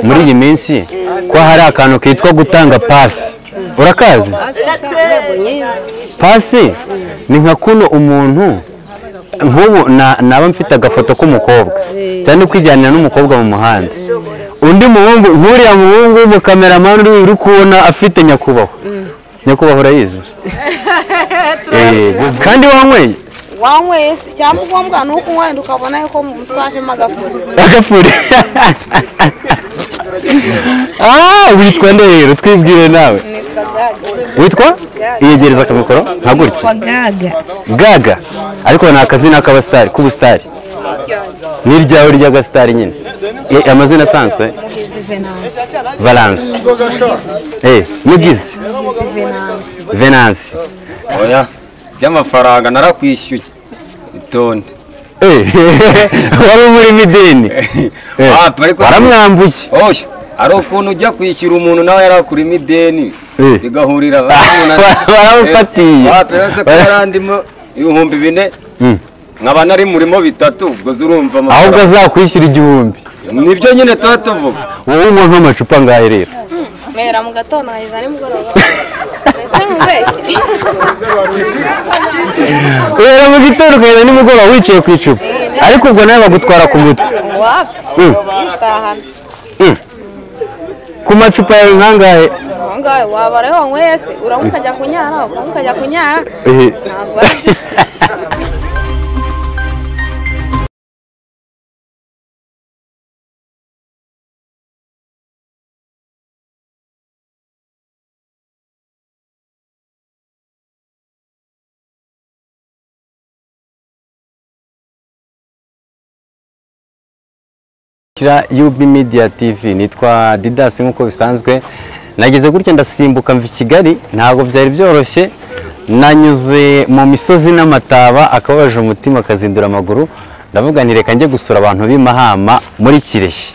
muri iyi minsi ko hari akantu kitwa gutanga pasi urakazi pasi ni nka kuno umuntu nk'ubu naba mfite agafoto k'umukobwa cyane kwijyanira n'umukobwa mu muhanda undi muhungu nk'uriya muhungu mu kameramani uri kubona afite nyakubahwa urayizi kandi wanyweye cyangwa ngombwa nuko wenda ukabona yuko twajemo agafuri witwa nde rero twibwire nawe witwa iyegereza akamikoro nka gutya gaga ariko ni akazina k'abasitari k'ubusitari ni iryawe ry'agasitari nyine amazina asanzwe Valence Mugizi Venance oya by'amafaranga narakwishyuye itonde wari muri mideni waramwambuye oya ari ukuntu ujya kwishyura umuntu nawe yarakura imideni bigahurira baramufatiye wapese ko yarandimo 4,000 nkaba nari murimo 3 ubwo zurumva ahubwo azakwishyura 1,000 nibyo nyine tuba tuvuga wowe umuntu amacupa ngahe rero mera mu gatondo haiza ni mugoroba ese mubeshyi wera mu gitondo kaza ni mugoroba wicaye ku icupa ariko ubwo nawe bagutwara ku mutwe wapi tahana ku macupa yawe nkangahe wabare wanyweye se uramukajya kunyara ntabwo UB Media TV nitwa Didas nkuko bisanzwe nageze gutya ndasimbuka mva Kigali ntago byari byoroshye nanyuze mu misozi n'amataba akabaje umutima kazindura amaguru ndavuga nti reka nje gusura abantu b'Imahama muri Kirehe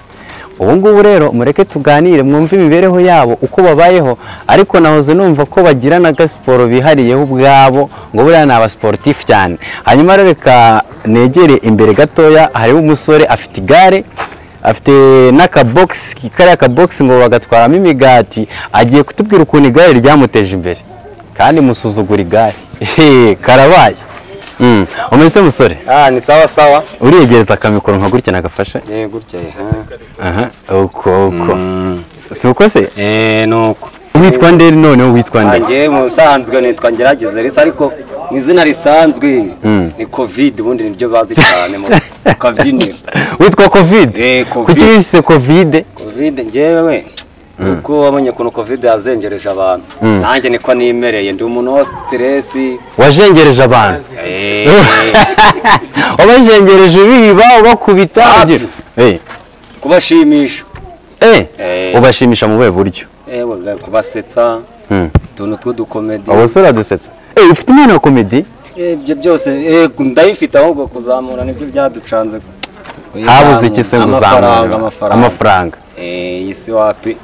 ubu ngubu rero mureke tuganire mwumve imibereho yabo uko babayeho ariko nahoze numva ko bagira na gasiporo bihariyeho ubwabo ngo buriya ni abasportif cyane hanyuma reka negere imbere gatoya hariho umusore afite igare afite n'akabox kariya kabox ngo bagatwaramo imigati agiye kutubwira ukuntu igare ryamuteje imbere kandi musuzugura igare karabaye umeze musore ni sawa uriyegereza akamikoro nka gutya nagafashe gutya uko si uko se nuko witwa nde noneho witwa nde njye musanzwe nitwa Ngerageze Risa ariko izina risanzwe ni covid ubundi niryo bazi cyane mu kabyiniro witwa covid kuki wise covid njyewe uko wamenye kuno covid yazengereje abantu nanjye niko nimereye ndi umuntu wa stress wajengereje abantu wabajengereje biba ubakubita kubashimisha ubashimisha mu buhe buryo kubasetsa tuntu tw'udukomedi abasore adusetsa ufite umwana wa komedi ibyo byose ndayifite ahubwo kuzamura nibyo byaducanze habuze iki se nguzamura amafaranga isi wapi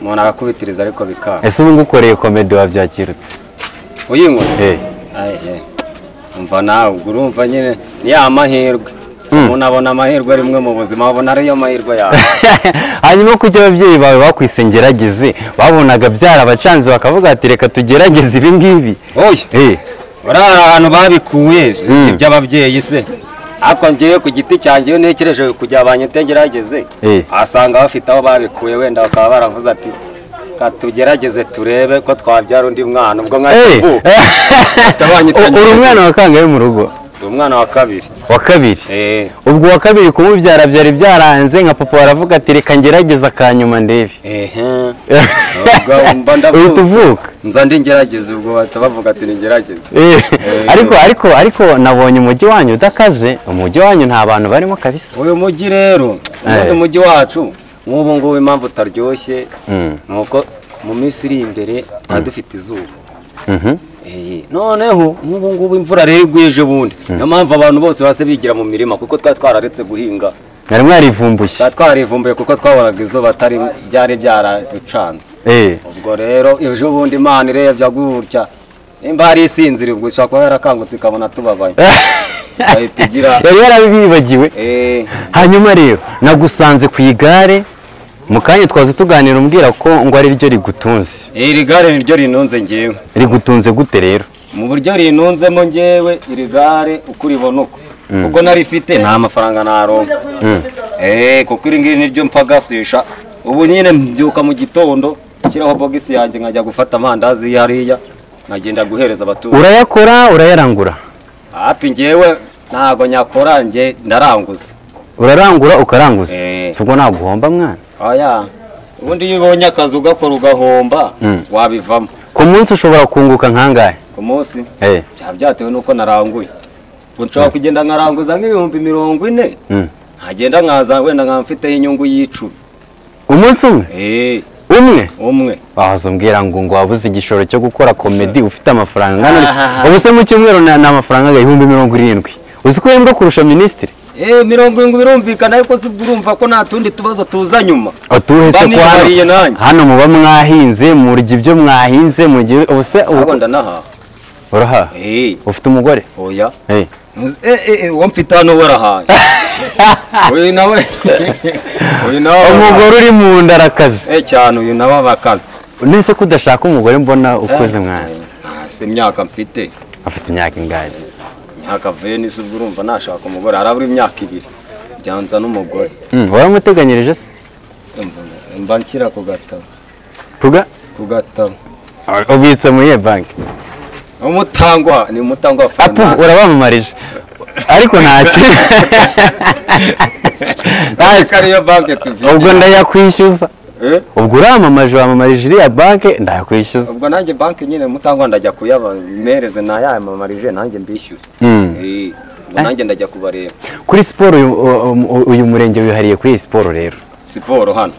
umuntu akakubitiriza ariko bikanga ese ubu ngukoreye komedi wabyakira uyinywa umva nawe urumva nyine ni ya mahirwe umuntu abona amahirwe rimwe mu buzima abona ariyo mahirwe yawe hanyuma kuko ababyeyi bawe bakwise Ngerageze babonaga byarabacanze bakavuga ati reka tugerageze ibi ngibi bari ahantu babikuye iby'ababyeyi se ariko ngewe ku giti cyanjye iyo ntekereje kujya abanyete Ngerageze asanga bafite aho babikuye wenda bakaba baravuze ati katugerageze turebe ko twabyara undi mwana ubwo mwakivuka uri umwana wa kangahe mu rugo umwana wa kabiri ubwo wa kabiri kumubyara byari byaranze nka papa baravuga ati reka Ngerageze akanyuma ndebe uhita uvuka nza ndi Ngerageze ubwo bahita bavuga ati ni Ngerageze ariko nabonye umujyi wanyu udakaze umujyi wanyu nta bantu barimo kabisa uyu mujyi rero umujyi wacu nk'ubu ngubu impamvu utaryoshye nuko mu minsi iri imbere twari dufite izuba noneho nk'ubu ngubu imvura rero igwije bundi niyo mpamvu abantu bose base bigira mu mirima kuko twari twararetse guhinga mwari mwarivumbuye twarivumbuye kuko twabonaga izuba byari byaraducanze ubwo rero ejo bundi Imana irebye gutya nimba hari isinzira ubwo ushobora kuba yarakangutse ikabona tubabaye yari yarabibagiwe hanyuma rero nagusanze ku igare mu kanya twaze tuganira umbwira ko ngo ari ryo rigutunze. Iri gare niryo rinunze ngewe. Rigutunze gute rero? Mu buryo rinunzemo ngewe iri gare uko uribona uko. Kuko narifite nta mafaranga naronka. Kuko iri ngiri niryo mpagasisha. Ubu nyine mbyuka mu gitondo kiraho bogisi yanjye nkajya gufata amandazi hariya nkagenda guhereza abaturage. Urayakora urayarangura? Hapi ngewe ntago nyakora nge ndaranguza. Urarangura ukaranguza? Sibwo naguhomba mwana? Oya. Ubundi iyo ubonye akazi ugakora ugahomba wabivamo. Ku munsi ushobora kunguka nkangahe? Ku munsi? Byatewe nuko naranguye. Nshobora kugenda nkaranguza nk'ibihumbi 40. Nkagenda nkaza wenda nkamfiteho inyungu y'icumi. Umunsi umwe? Umwe? Wazumbwira ngo wabuze igishoro cyo gukora comedy ufite amafaranga ngana. Ubu se mu cyumweru na amafaranga y'ibihumbi 70. Uzi ko yembwa kurusha ministry? 70 birumvikana ariko urumva ko nta tundi tubazo tuza nyuma. Atuhese kwa hano muba mwahinze murya ibyo mwahinze mu gihe ubuse ubundi naha. Uraha? Ufite umugore? Oya. Wamfite hano warahaye. Uyu nawe umugore uri mu ndarakazi. Cyane uyu nawe abakazi. Nese ko udashaka umugore mbona ukoze mwana. Se imyaka mfite. Afite imyaka ingahe? Imyaka Venus ubwo urumva nashaka umugore arabura imyaka 2. Byanza n'umugore. Waramuteganyirije se? Mba nshyira ku gatabo. Ku gatabo. Ubitse muri banki? Umutangwa ni umutangwa wa finance. Urabamamarije. Ariko ntacyo. Kariyo banki TV. Ubwo ndayakwishyuza. Ubwo uramamaje wamamarije iriya banki ndayakwishyuza. Ubwo nanjye banki nyine mutangwa ndajya kuyabamereze nayamamarije nanjye mbishyura. Nanjye ndajya kubareba. Kuri siporo uyu murenge wihariye kuri siporo rero. Siporo hano.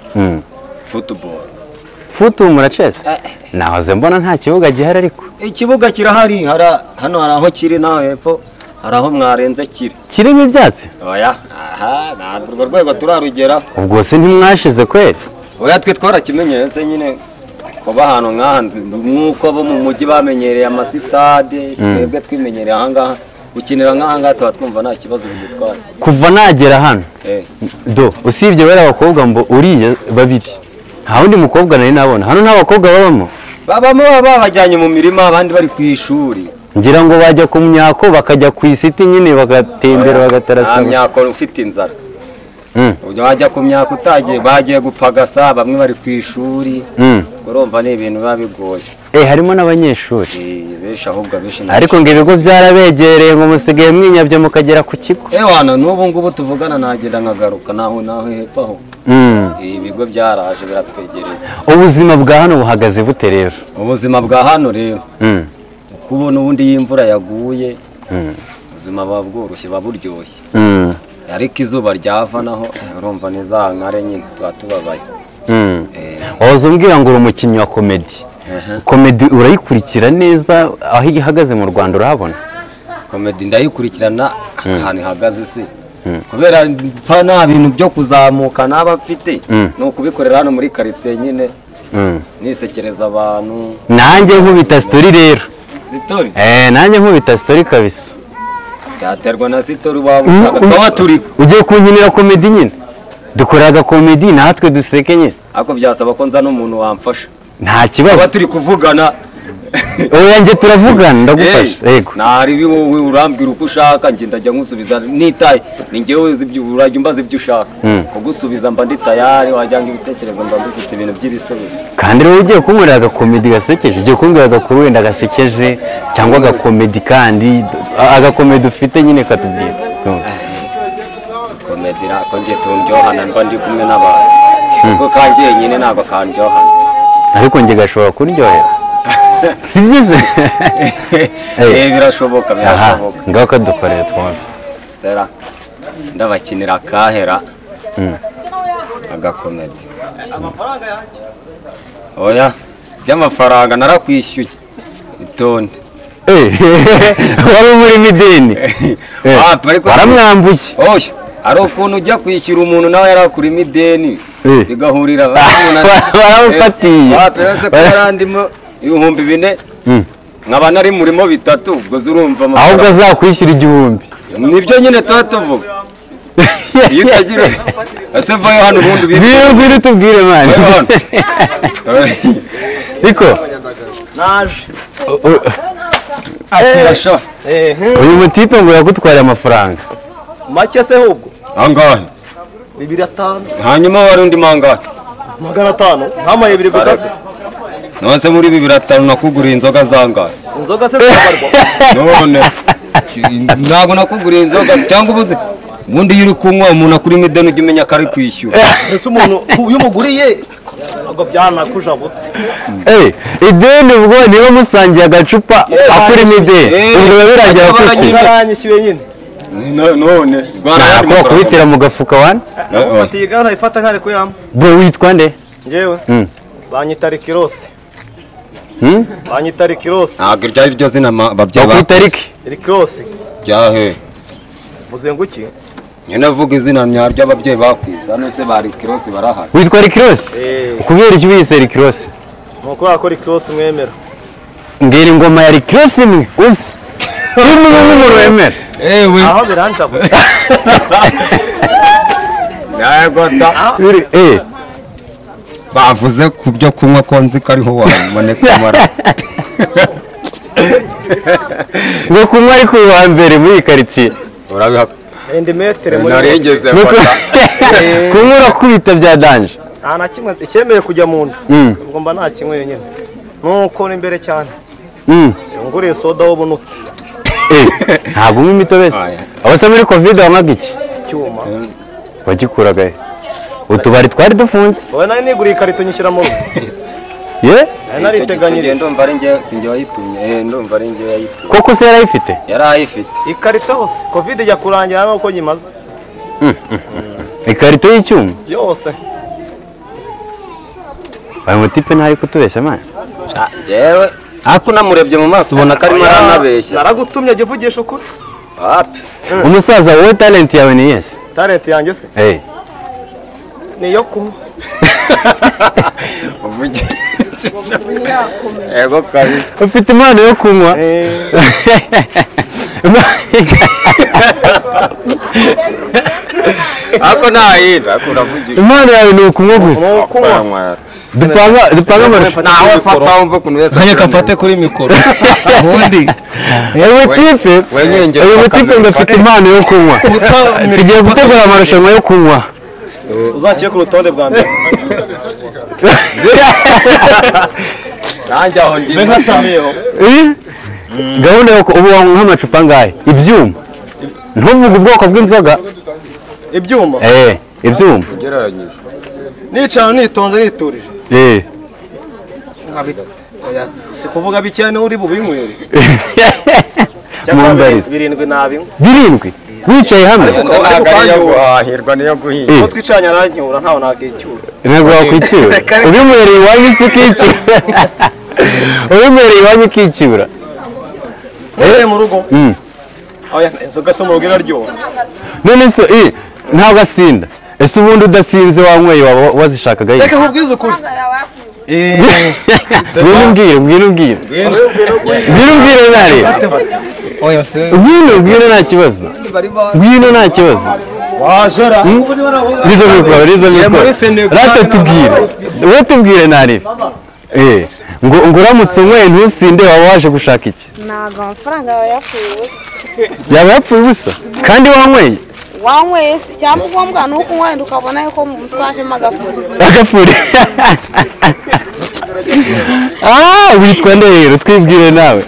Football. Football muraceza? Nahoze mbona nta kibuga gihari ariko. Ikibuga kirahari hano hari aho kiri naho hepfo. Hari aho mwarenze kiri. Kirimo ibyatsi? Oya. Ntabwo rwego turarugera. Ubwo se ntimwashize kweri? Oya twe twarakimenyeye se nyine kuba hano nk'aha nk'uko bo mu mujyi bamenyereye amasitade twebwe twimenyereye ahangaha gukinira nk'ahangaha tuba twumva nta kibazo bidutwara. Kuva nagera hano usibye wera abakobwa mbo uriye babiri nta wundi mukobwa nari nabona hano nta bakobwa babamo babajyanye mu mirima abandi bari ku ishuri. Ngira ngo bajya ku myako bakajya ku isiti nyine bagatembera bagatarasa. Myako ufite inzara. Ujya wajya ku myaka utagiye bagiye gupagasa bamwe bari ku ishuri. Urumva ni ibintu biba bigoye. Harimo n'abanyeshuri. Benshi ahubwo benshi. Ariko ngo ibigo byarabegereye ngo musigaye mwinyabye mukagera ku kigo. Wana n'ubu ngubu tuvugana nagenda nkagaruka naho hepfo aho. Ibigo byaraje biratwegereye. Ubuzima bwa hano buhagaze bute rero? Ubuzima bwa hano rero. Kubona ubundi y'imvura yaguye. Ubuzima buba bworoshye baburyoshye. Ariko izuba ryava naho urumva nizankare nyine tuba tubabaye. Wazumbwira ngo uri umukinnyi wa comedy. Comedy urayikurikira neza aho ihagaze mu Rwanda urahabona? Comedy ndayikurikirana ahantu ihagaze se. Kubera nta bintu byo kuzamuka naba mfite no kubikorera hano muri quartier nyine. Nisekereza abantu. Nanjye nkubita story rero. Story? Nanjye nkubita story kabisa. Cyaterwa na sitori waba turi ugiye kunkinira comedy nyine dukoraga comedy natwe duseke nyine ako byasaba ko nza n'umuntu wamfasha nta kibazo aba turi kuvugana oya nje turavugana ndagufasha yego nari wowe urambwira uko ushaka nje ndajya nkusubiza nitaye ni ngewe uzi ibyo urajya umbaza ibyo ushaka kugusubiza mba ndi tayari wajyanga ibitekerezo mba bifite ibintu by'ibisubizo kandi rero ugiye kunkorera comedy gasekeje ugiye kumbwira agakuru wenda gasekeje cyangwa agacomedy kandi agacomedy ufite nyine katubwira comedy rako nje tundyohana mba ndi kumwe n'abantu kuko kangiye nyine ntabwo kandyohana ariko nje gashobora kuryohera si byiza birashoboka ngaho kadukorera twumve sera ndabakinira kahera agakomedi oya by'amafaranga narakwishyuye itonde wari muri mideni waramwambuye oya ari ukuntu ujya kwishyura umuntu nawe yarakura imideni bigahurira baramufatiye wapese ko yarandimo 4,000 nkaba nari murimo 3 ubwo zurumva ahubwo azakwishyura 1,000 nibyo nyine tuba tuvuga iyo utagira ese vayo hano ubundi bwira tubwire mani niko naje akirasha uyu mutipe ngo yagutwara amafaranga make se hubwo angahe 2,500 hanyuma wari undi mangahe 500 nkamaye 2 gusa se nose muri 2,500 nakuguriye inzoga zangahe inzoga se zabarwa none ntabwo nakuguriye inzoga cyangwa ubuze ubundi iyo uri kunywa umuntu akuri mideni ujya umenya ko ari kwishyura ese umuntu uyu muguriye ntabwo byanakujabutse ideni ubwo niba musangiye agacupa akuri mideni ubwo birangira kwishyura baranyishyuye nyine none ntabwo kubitira mu gafuka wane ufatiye igana ifata nkare kuyama bwo witwa nde njyewe banyita Rikirosi banyita Rikirosi ntabwo iryo ari ryo zina babyeyi bakwita Rikirosi ryahe vuze ngo iki nyine avuga izina nyaryo ababyeyi bakwiza hano se ba Rikirosi barahari witwa Rikirosi ukubwira iki wise Rikirosi nuko yakora Rikirosi mwemera mbwira ingoma ya Rikirosi mwe uzi umuntu w'umuntu wemera aho biranjabutse bavuze ku byo kunywa ko nzi ko ariho waboneka mara ngo kunywa ariko wa mbere muri karitsiye urabihaka endimetere muri narigeze kunywa urakubita bya danje nta na kimwe icyemeye kujya mu nda ngo mba nta kimwe nyine nuko ni imbere cyane nguriye soda wabunutse ntabwo unywa imitobe se abasa muri covid wanywaga iki icyuma wagikuraga he utubari twari dufunze wowe nari niguriye ikarito nyishyira mu rugo nari nariteganyirije ndumva ari njye sinjye wayitumye ndumva ari njye yayitumye koko se yarayifite yarayifite ikarito hose covid ijya kurangira nuko nyimaze ikarito y'icyuma yose ayo mutipe ntari kutubeshya mani njyewe ariko namurebye mu maso ubona ko arimo aranabeshya naragutumye jya uvugisha ukuri umusaza wowe talent yawe ni yesi talent yanjye se ni iyo kunywa ego kabisa ufite impano yo kunywa ariko ntayindi ariko uravugisha impano yawe ni ukunywa gusa dupanga amarushanwa nawe fata wumve ukuntu wese nkanyeka mfate kuri mikoro ubundi uyu mutipe ngo afite impano yo kunywa tugiye gutegura amarushanwa yo kunywa uzakire ku rutonde bwa mbere nanjye aho ndi nkatamiyeho gahunda yo ubu wanywa nk'amacupa angahe ibyuma ntuvuge ubwoko bw'inzoga ibyuma ibyuma ugereranyije nicara nitonze niturije si kuvuga bikeya niwe uri bubinywere birindwi nabinywa birindwi wicaye hamwe guhahirwa niyo guhinga uko twicaranye arancyura ntawe nakicyura ntabwo wakwicyura ubimuhereye iwanyu se ukicyura ubimuhereye iwanyu ukicyura uhereye mu rugo inzoga se mu rugo iraryoha none se ntabwo asinda ese ubundi udasinze wanyweye waba wazishakaga reka nkubwize ukuri mbwira nari ngwino nta kibazo ngwino nta kibazo wajora rizo mikoro rata tubwire wowe tubwire nari ngo uramutse unyweye ntusinde waba waje gushaka iki ntabwo amafaranga yawe yapfuye ubusa yaba yapfuye ubusa kandi wanyweye wanyweye se cyangwa ngombwa ni uko wenda ukabona yuko twajemo agafuri witwa nde rero twibwire nawe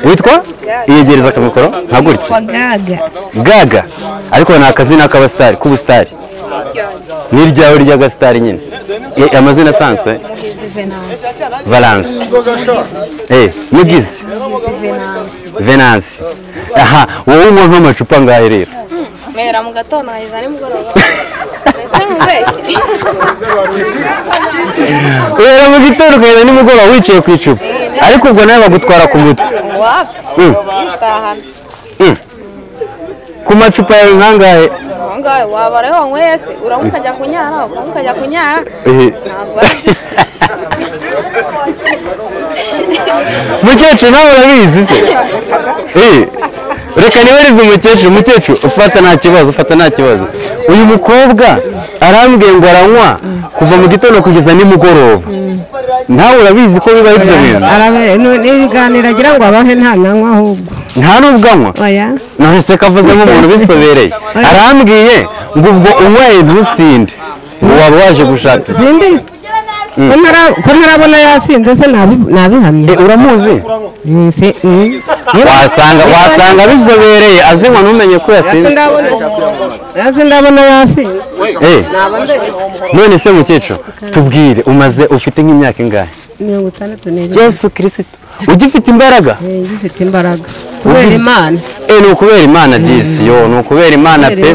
witwa iyegereza akamikoro nka gutya gaga ariko ni akazina k'abasitari k'ubusitari n'iryawe ry'agasitari nyine amazina asanzwe valence mugizi venance aha wowe unywa nk'amacupa angahe rero mera mu gatondo nkageza nimugoroba ese nkubeshye uhera mu gitondo ukageza nimugoroba wicaye ku icupa ariko ubwo nawe bagutwara ku mutwe utahana ku macupa yawe nkangahe angahe waba rero wanyweye se uranywa ukajya kunyara ukanywa ukajya kunyara ntabwo mukecuru nawe urabizi se reka nibarize umukecuru ufata nta kibazo uyu mukobwa arambwiye ngo aranywa kuva mu gitondo kugeza nimugoroba nawe urabizi ko bibaho ibyo bintu n'ibiganiro agira ngo abahe nta nanywa ahubwo nta n'ubwo anywa none se kavuze nk'umuntu bisobereye arambwiye ngo ubwo unyweye ntusinde ngo waba waje gushaka zindi ko ntarabona yasinze se nabihamye uramuzi wasanga bizobereye azinywa ntumenye ko yasinze ndabona yasinze none se mukecuru tubwire ufite nk'imyaka ingahe 61 Yesu Kristo ugifite imbaraga ugifite imbaraga kubera Imana ni ukubera Imana disi ni ukubera Imana pe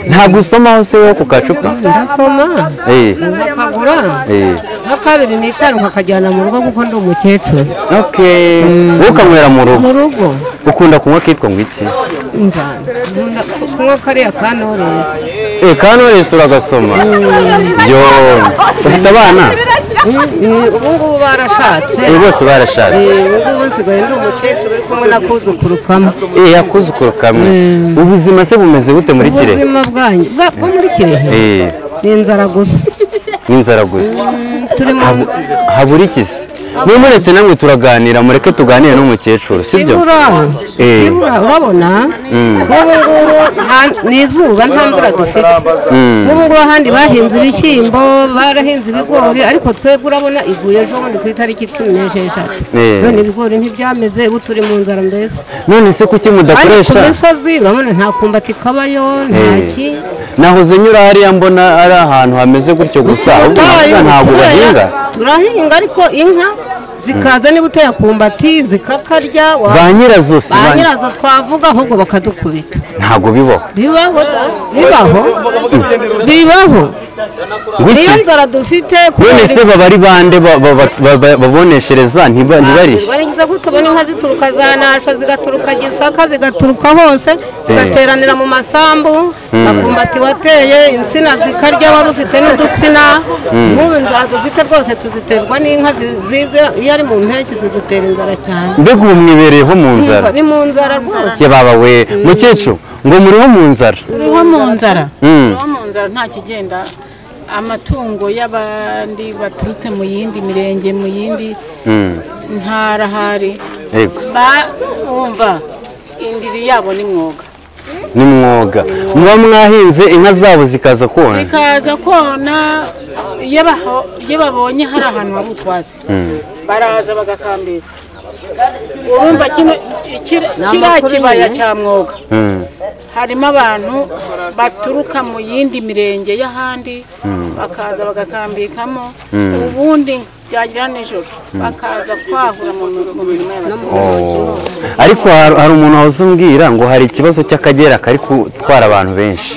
nta gusoma hose wo ku kacupa ndasoma nkakagura nka 2 nkakajyana mu rugo kuko ndi umukecuru wowe ukanywera mu rugo ukunda kunywa kitwa ngo iki kunywa kariya Kanores Kanores uragasoma ufite abana ubu ngubu barashatse bose barashatse ubu ngubu nsigaye ndi umukecuru uri kumwe na kuzukuru kamwe yakuzukuru kamwe ubuzima se bumeze bute muri Kirehe ubuzima bwanyu bwo muri Kirehe ni inzara gusa habura iki se muretse namwe turaganira mureke tuganire n'umukecuru sibyo urabona nk'ubu ngubu ni izuba nta mvura dufite nk'ubu ngubu ahandi bahinze ibishyimbo barahinze ibigori ariko twebwe urabona iguye ejo bundi ku itariki 16 none ibigori ntibyameze ubu turi mu nzara mbese none se kuki mudakoresha ku misozi urabona nta kumbati kabayo ntaki nahoze nyura hariya mbona ari ahantu hameze gutyo gusa ntabwo bahinga turahinga ariko inka zikaza niba uteye akumbati zikakarya ba nyirazo twavuga ahubwo bakadukubita ntabwo bibaho niyo nzara dufite none se baba ari bande baboneshereza ntibarishe barigize gutyo ubona inka zituruka za Nasho zigaturuka Gisaka zigaturuka hose zigateranira mu masambu akumbati wateye insina zikarya wari ufite n'udutsina nk'ubu inzara dufite rwose tuziterwa n'inka zize iyo ari mu mpeshyi zidutera inzara cyane mbega ubu mwibereyeho mu nzara ni mu nzara rwose baba we mukecuru ngo muriho mu nzara nta kigenda amatungo y'abandi baturutse mu yindi mirenge mu yindi ntara hari bumva indiri yabo ni mwuga muba mwahinze inka zabo zikaza kona iyo babonye hari ahantu haba utwatsi baraza bagakambira urumva kiriya kibaya cya mwuga harimo abantu baturuka mu yindi mirenge y'ahandi bakaza bagakambikamo ubundi byagira nijoro bakaza kwahura mu mirimo y'abaturage ariko hari umuntu wahoze umbwira ngo hari ikibazo cy'Akagera kari gutwara abantu benshi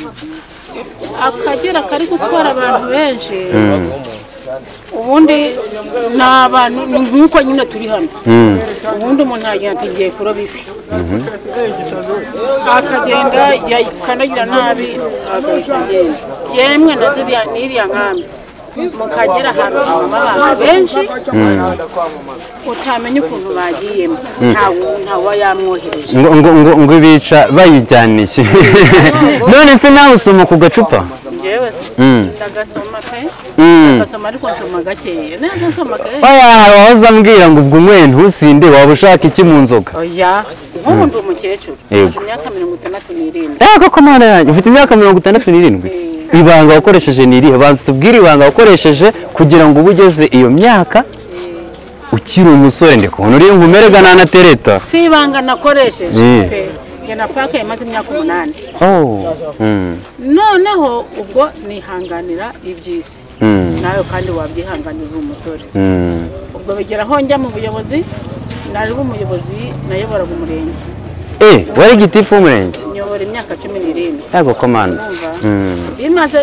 Akagera kari gutwara abantu benshi ubundi ni abantu nk'uko nyine turi hano ubundi umuntu yagenda ati ngiye kuroba ifi akagenda yakanagira nabi agahita agenda yemwe na ziriya n'iriya nkambi mu Kagera hari abantu benshi utamenya ukuntu bagiyemo ntawe yamwohereje ngo ibica bayijyaniye none se nawe usoma ku gacupa njyewe ndagasoma ariko nsoma gakeya neza nsoma gakeya hari abahoze ambwira ngo ubwo umwe ntusinde waba ushaka iki mu nzoga nk'ubu ndi umukecuru ufite imyaka 67 koko mwana yanjye ufite imyaka 67 ibanga wakoresheje ni irihe banza tubwire ibanga wakoresheje kugira ngo ubu ugeze iyo myaka ukiri umusore ndikubona uri nkumerega nanatereta si ibanga nakoresheje napaka imaze imyaka 8 noneho ubwo nihanganira iby'isi nawe kandi wabyihanganira umusore ubwo bigeraho njya mu buyobozi nari umuyobozi nayoboraga umurenge wari gitifu w'umurenge nyobora imyaka 17 yego komanda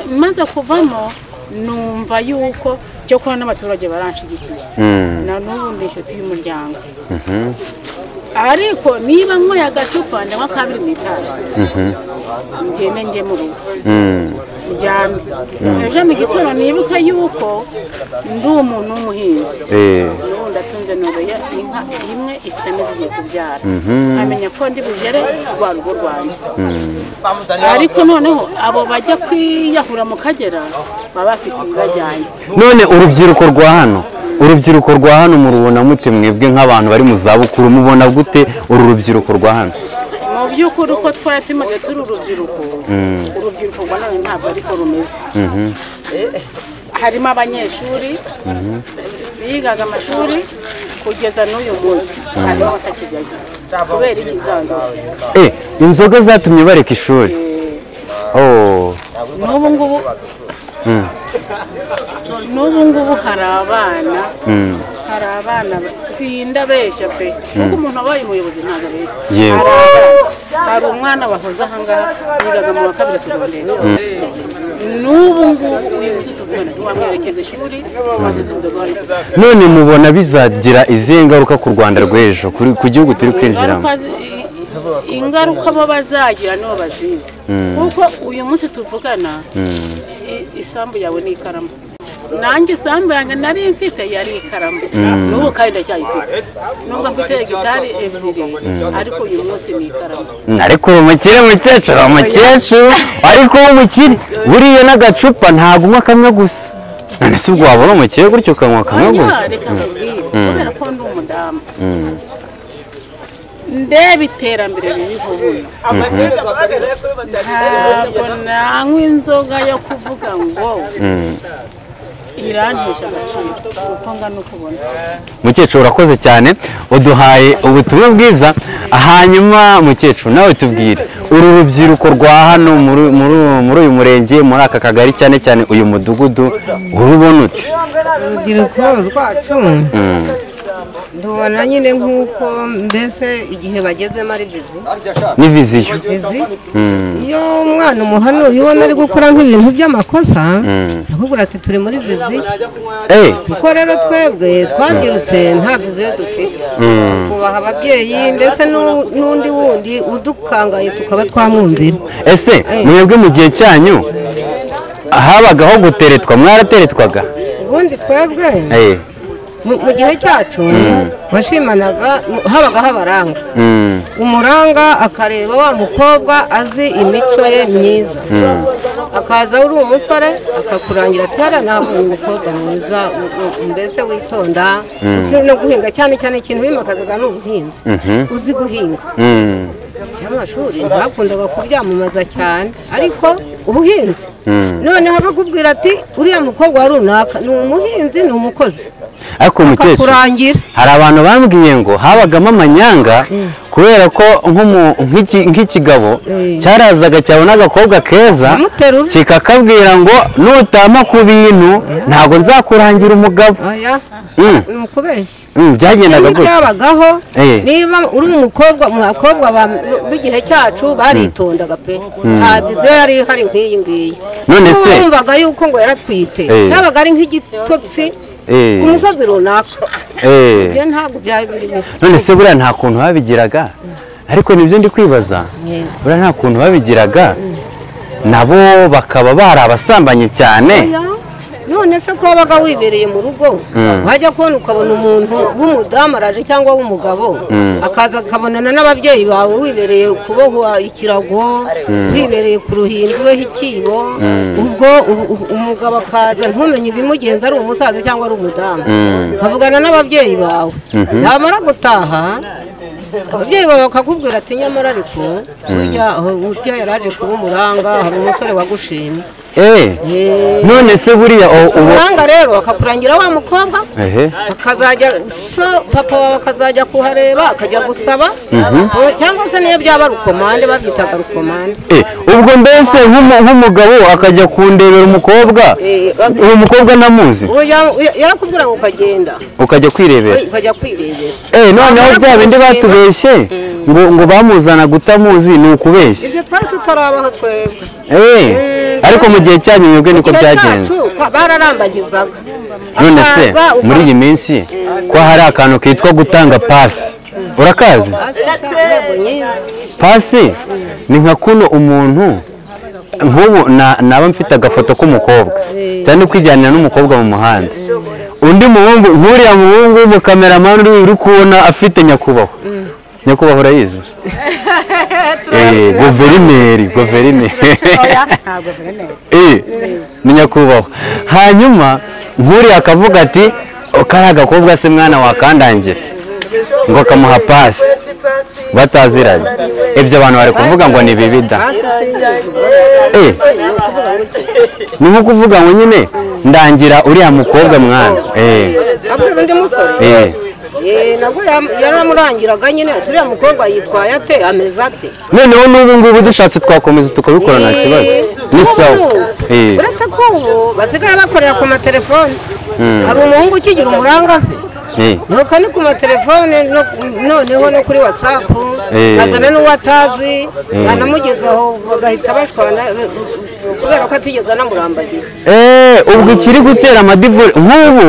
bimaze kuvamo numva yuko cyo kwa n'abaturage baranshigikiye na n'ubu ndi inshuti y'umuryango ariko niba nkoye agacupa ndanywa 2 ngende njye mu rugo njyame ejo mu gitondo nibuka yuko ndi umuntu w'umuhinzi ndatunze noroye inka imwe ifite amezi igiye kubyara nkamenya ko ndi bujere rwa rugo rwanjye ariko noneho abo bajya kwiyahura mu Kagera baba bafite ibibajyanye. none urubyiruko rwa hano murubona mute mwebwe nk'abantu bari mu zabukuru mubona gute uru rubyiruko rwa hano? Mu by'ukuri uko twari tumaze turi urubyiruko rwa none ntabwo ariko rumeze. Harimo abanyeshuri bigaga amashuri kugeza n'uyu munsi harimo batakijyayo kubera iki zanzoga. Inzoga zatumye bareka ishuri? N'ubu ngubu hari abana sindabeshya pe kuko umuntu abaye umuyobozi ntabwo abeshya. Hari umwana wahoze aha ngaha yigaga mu wa kabiri segonderi n'ubu ngubu uyu munsi tuvugana ntiwamwerekeza ishuri maze uzinze guhana. None mubona bizagira izihe ngaruka ku Rwanda rw'ejo ku gihugu turi kwinjiramo? Ingaruka bo bazagira nibo bazizi kuko uyu munsi tuvugana isambu yawe ni ikaramu, nanjye isambu yanjye nari mfite yari ikaramu n'ubu kandi ndacyayifite nubwo mfite hegitari 2 ariko uyu munsi ni ikaramu. Ariko umukire mukecuru ariko umukire buriya n'agacupa ntabwo unywa kamwe gusa. None se ubwo wabona umukire gutyo ukanywa kamwe gusa? Reka nkubwire kubera ko ndi umudamu ndeba iterambere ririho buno ntabwo nanywa inzoga yo kuvuga ngo irantesha agaciro uko ngana ukubona. Mukecuru urakoze cyane uduhaye ubutumwa bwiza. Hanyuma mukecuru nawe tubwire uru rubyiruko rwa hano muri uyu murenge muri aka kagari cyane cyane uyu mudugudu urubona ute? Urubyiruko rwacu ndubona nyine nk'uko mbese igihe bagezemo ari bizi ni viziyo. Iyo umwana umuhanuye ubona ari gukora nk'ibintu by'amakosa arakubwira ati turi muri viziyo. Kuko rero twebwe twabyirutse nta viziyo dufite, kubaha ababyeyi mbese n'undi wundi udukangaye tukaba twamwumvira. Ese mwebwe mu gihe cyanyu habagaho guteretwa, mwarateretwaga? Ubundi twebwe mu gihe cyacu washimanaga habagaho abaranga, umuranga akareba wa mukobwa azi imico ye myiza akaza uri umusore akakurangira ati hariya nabonye umukobwa mwiza mbese witonda uzi no guhinga cyane cyane ikintu bimakazaga ni ubuhinzi uzi guhinga. By'amashuri ntakundaga kubyamamaza cyane ariko ubuhinzi noneho bakubwira ati uriya mukobwa wa runaka ni umuhinzi ni umukozi. Ariko mukecuru hari abantu bambwiye ngo habagamo amanyanga kubera ko nk'ikigabo cyarazaga cyabona agakobwa keza kikakabwira ngo nutama ku bintu ntabwo nzakurangira umugabo. Byagendaga gutya. Byabagaho niba uri umukobwa b'igihe cyacu baritondaga pe ntabwo yari hari nk'iyi ngiyi. None se wumvaga yuko ngo yaratwite yabaga ari nk'igitotsi ku musozi runaka. Ntabwo byari birimo. None se buriya nta kuntu babigiraga? Ariko nibyo ndi kwibaza, buriya nta kuntu babigiraga nabo bakaba bari abasambanye cyane? None se ko wabaga wibereye mu rugo wajya kubona ukabona umuntu w'umudamu araje cyangwa w'umugabo akaza akabonana n'ababyeyi bawe wibereye kubohwa ikirago wibereye ku ruhimbi we ikibo, ubwo umugabo akaza ntumenye ibimugenza ari umusaza cyangwa ari umudamu ukavugana n'ababyeyi bawe yamara gutaha ababyeyi bawe bakakubwira ati nyamara ariko burya yaraje kuba umuranga hari umusore wagushimye. None se buriya umuranga rero akakurangira wa mukobwa akazajya papa wawe akazajya kuhareba akajya gusaba cyangwa se niyo byaba rukomande babyitaga rukomande. Ubwo mbese nk'umugabo akajya kundebera umukobwa uwo mukobwa namuzi yarakubwira ngo ukajya kwirebera. Noneho bya bindi batubeshye ngo bamuzana gutamuzi ni ukubeshya. Ibyo twari tutarabaho twebwe. Ariko mu gihe cyanyu mwebwe niko byagenze bararambagizaga. None se muri iyi minsi ko hari akantu kitwa gutanga pasi urakazi? Pasi ni nka kuno umuntu nk'ubu naba mfite agafoto k'umukobwa cyane kwijyanira n'umukobwa mu muhanda undi muhungu nk'uriya muhungu w'umukameramani uri kubona afite nyakubahwa nyakubahwa urayizi guverineri ni nyakubahwa hanyuma nk'uriya akavuga ati kariya gakobwa se mwana wakandangira ngo akamuha pasi bataziranye ibyo abantu bari kuvuga ngo ni bibida ni nko kuvuga ngo nyine ndangira uriya mukobwa mwana abwira undi musore nabwo yaramurangiraga nyine turiya mukobwa yitwaye ate ameze ate noneho n'ubu ngubu dushatse twakomeza tukabikora nta kibazo ni sawa uretse ko ubu basigaye bakorera ku matelefoni hari umuhungu ukigira umurangazi nuko ni ku matelefone noneho no kuri watsapu agana n'uwo atazi banamugezaho bagahita bashwana kubera ko atigeze anamurambagiza ubwo ikiri gutera amadivore nk'ubu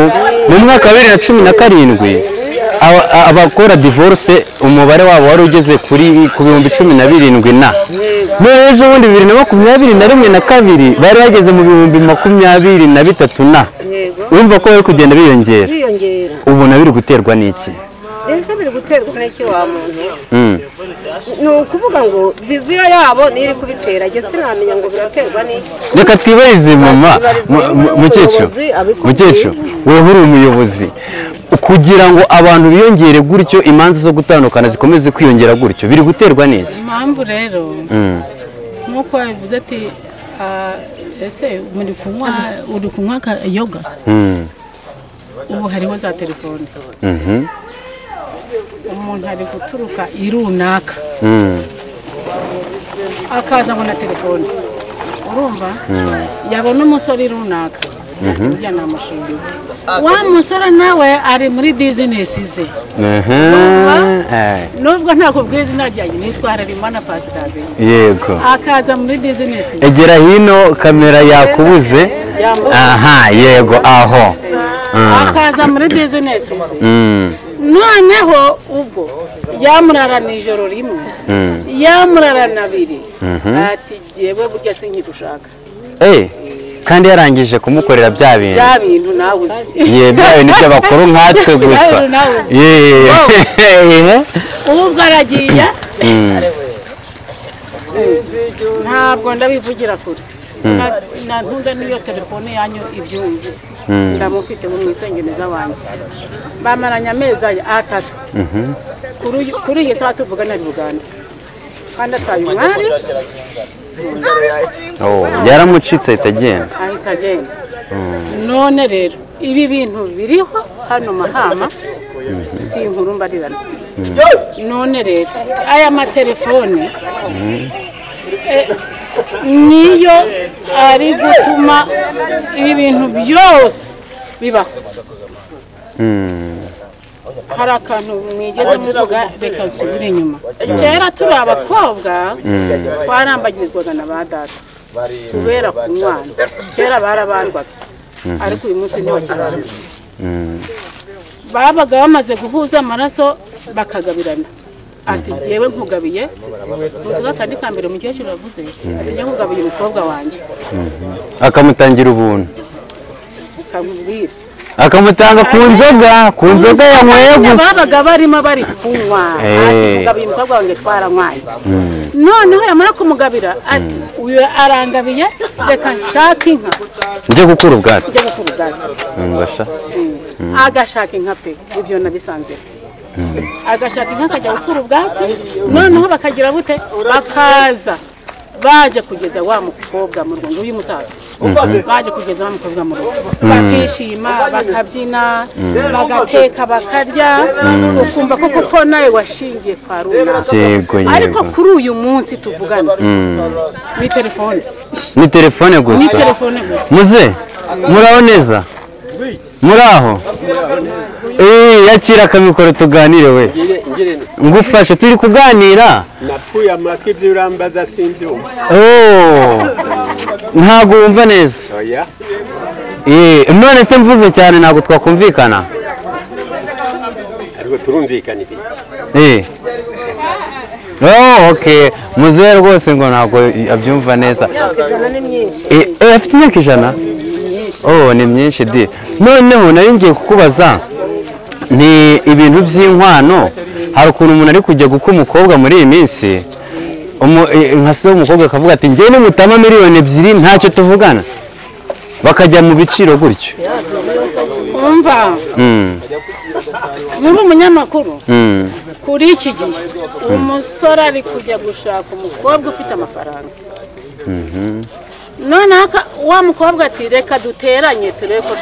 mu mwaka wa 2017 abakora divorce umubare wabo wari ugeze ku bihumbi 17 na none ejo bundi 2021 na kabiri bari bageze mu bihumbi 23 na urumva ko bari kugenda biyongera ubona biri guterwa n'iki ese biri guterwa n'iki wa muntu ni ukuvuga ngo viziyo yabo niri kubitera jye sinamenya ngo biraterwa n'iki reka twibarize mama mukecuru wowe uri umuyobozi kugira ngo abantu biyongere gutyo imanza zo gutandukana zikomeze kwiyongera gutyo biri guterwa n'iki impamvu rero nk'uko yavuze ati ese uri kunywa yoga ubu hariho za telefone umuntu ari guturuka runaka akaza na telefone urumva yabona umusore runaka burya namushimira wa musore nawe ari muri bizinesi ze nubwo ntakubwiye izina ryanjye nitwa Harerimana Pasikazi yego akaza muri bizinesi ze egera hino kamera yakubuze aha yego aho akaza muri bizinesi ze noneho ubwo yamurarana ijoro rimwe yamurarana abiri ati jyewe burya sinkigushaka kandi yarangije kumukorera bya bintu nawe uzi bya bintu by'abakuru nkatwe gusa ubwo aragiye ntabwo ndabivugira kure ntunda n'iyo telefone yanyu ibyumve ndamufite mu mwisengeneza wanjye bamaranye amezi 3 kuri iyi saha tuvugana ari Uganda kandi ataye umwari yaramucitse ahita agenda none rero ibi bintu biriho hano Mahama si inkuru mbarirana none rero aya matelefone niyo ari gutuma ibi bintu byose bibaho hari akantu mwigeze muvuga reka nsubire inyuma kera turi abakobwa twarambagirizwaga na ba data kubera ku mwana kera barabandwaga ariko uyu munsi ntibakibandwa babaga bamaze guhuza amaraso bakagabirana ati jyewe nkugabiye muziga kandi kambere umukecuru yavuze ati njye nkugabiye umukobwa wanjye akamutangira ubuntu akamubwira akamutanga ku nzoga yanyweye gusa babaga barimo bari kunywa ati nkugabiye umukobwa wanjye twaranywaye noneho yamara kumugabira ati uyu arangabiye reka nshaka inka njye gukura ubwatsi agashaka inka pe ibyo nabisanze agashaka inka akajya gukura ubwatsi noneho bakagira bute bakaza baje kugeza wa mukobwa mu rugo uyu musaza baje kugeza wa mukobwa mu rugo bakishima bakabyina bagateka bakarya ukumva ko koko nawe washingiye kwa runaka ariko kuri uyu munsi tuvugana ni telefone gusa muze muraho neza muraho yakira akamikoro tuganire we ngufashe turi kuganira napfuye amatwi ibyo urambaza simbyumva ntabwo wumva neza none se mvuze cyane ntabwo twakumvikana ariko turumvikana ibi okay muzehe rwose ngo ntabwo abyumva neza afite imyaka 100 oh ni myinshi di noneho nari ngiye kukubaza ni ibintu by'inkwano hari ukuntu umuntu ari kujya guka umukobwa muri iyi minsi nka se w'umukobwa akavuga ati njyewe nimutama miliyoni 2 ntacyo tuvugana bakajya mu biciro gutyo umva muri umunyamakuru kuri iki gihe umusore ari kujya gushaka umukobwa ufite amafaranga none wa mukobwa ati reka duteranye turebe ko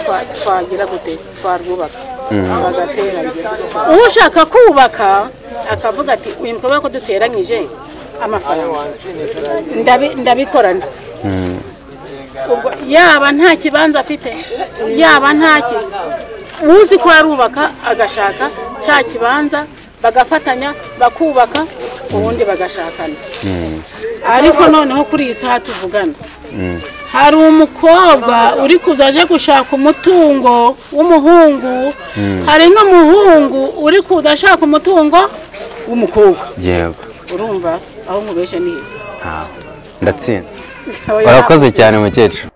twagira gute twarwubaka bagateranya ushaka kubaka akavuga ati uyu mukobwa ko duteranyije amafaranga ndabikorana yaba nta kibanza afite yaba ntaki uzi ko arubaka agashaka cya kibanza bagafatanya bakubaka ubundi bagashakana ariko noneho kuri iyi saha tuvugana hari umukobwa uri kuzaje gushaka umutungo w'umuhungu hari n'umuhungu uri kuzashaka umutungo w'umukobwa yego urumva aho nkubesha ni ndatsinze barakoze cyane mukecuru